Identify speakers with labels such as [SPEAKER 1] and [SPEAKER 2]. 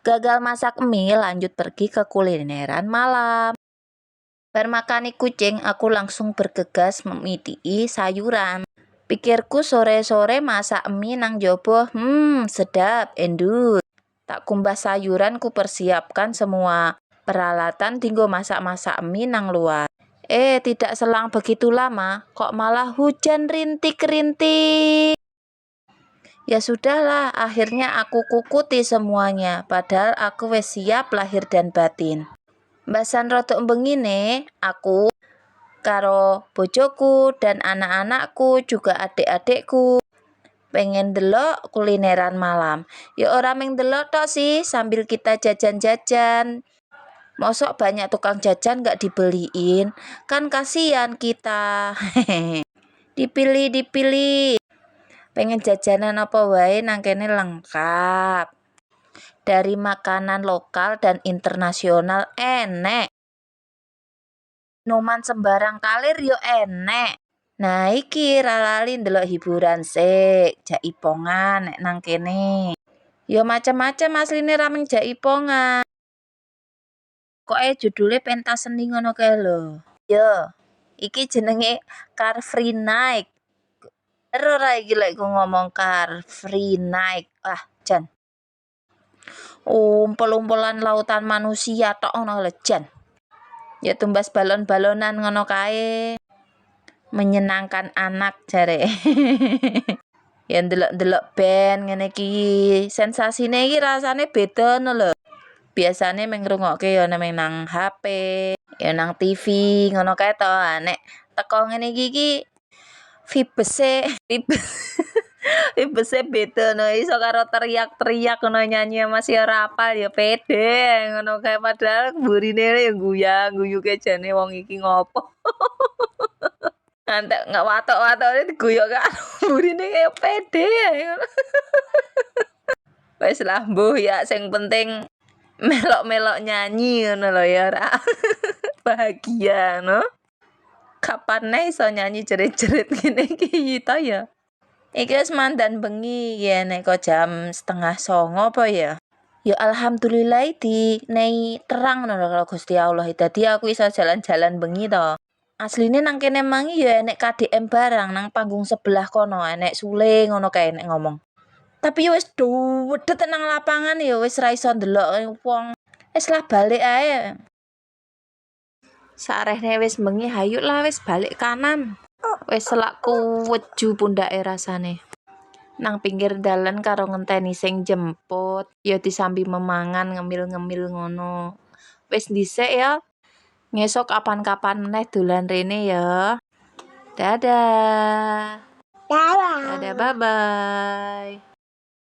[SPEAKER 1] Gagal masak mie, lanjut pergi ke kulineran malam. Bermakani kucing, aku langsung bergegas memilih sayuran. Pikirku sore-sore masak mie nang jobo, sedap, endut. Tak kumbah sayuran, ku persiapkan semua peralatan tinggo masak-masak mie nang luar. Tidak selang begitu lama, kok malah hujan rintik-rintik. Ya sudahlah, akhirnya aku kukuti semuanya, padahal aku wes siap lahir dan batin. Mbasan rodok mbengine, aku karo bojoku dan anak-anakku juga adik-adikku pengen delok kulineran malam. Ya ora mung delok tok sih, sambil kita jajan-jajan. Mosok banyak tukang jajan gak dibeliin, kan kasihan kita. Dipilih. Pengen jajanan apa wae nang kene lengkap. Dari makanan lokal dan internasional enek. Minuman sembarang kalir yo enek. Nah iki ralali ndelok hiburan sik, jaipongan nek nang kene. Yo macem-macem asline rameng jaipongan. Koke judule pentas seni ngono kae lho. Yo, iki jenenge Car Free Night. Ora iki lek ku ngomong Car Free Night. Jan. Umpel-umpelan lautan manusia tok ngono lho, Jan. Ya tumbas balon-balonan ngono kae. Menyenangkan anak jare. Ya ndelok-ndelok band ngene iki, sensasine iki rasane beda ngono lho. Biasane mung ngrungokke ya nang HP, ya nang TV ngono kae to. Nek teko ngene iki vibese beda no, iso karo teriak-teriak ngono nyanyi masih ora apal ya pede ngono kae, padahal burine ya guyang-guyu ke jane wong iki ngopo. Antek nggak watok-watokne diguyok karo burine ya pede ngono. Wis lah mbuh ya, sing penting melok-melok nyanyi ngono lho ya ora. Bahagia no. Kapan nih iso nyanyi jerit-jerit ngene iki to ya. Iki wis mandan bengi ya, nek kok jam 8:30 apa ya. Ya alhamdulillah di nei terang ngono lho Gusti Allah. Dadi aku iso jalan-jalan bengi to. Asline nang kene mangi ya enek KDM barang nang panggung sebelah kono, enek sule ngono kae nek ngomong. Tapi wis duwedet nang lapangan ya wis ra iso ndelok wong. Wis lah balik ae. Sarehne wis bengi, hayu lah wis balik kanan. Wis selak kuweju pundake rasane. Nang pinggir dalan karo ngenteni sing jemput, ya disambi memangan ngemil-ngemil ngono. Wis dhisik ya. Ngesuk kapan-kapan meneh dolan rene ya. Dadah. Dadah, bye-bye.